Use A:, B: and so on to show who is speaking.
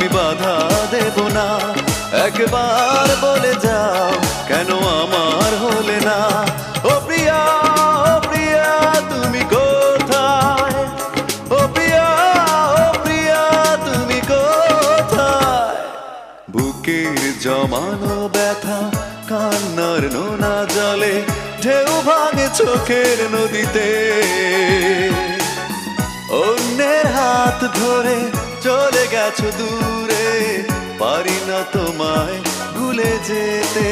A: আমি বাধা দেব না। একবার বলে যাও কেন আমার হলে না। ও প্রিয়া, ও প্রিয়া তুমি কোথায়? ও প্রিয়া, ও প্রিয়া তুমি কোথায়? বুকের জমানো ব্যথা কান্নার নোনা জলে ঢেউ ভাঙে চোখের নদীতে। অন্যের হাত ধরে চলে গেছো দূরে, পারি না তোমায় ভুলে যেতে।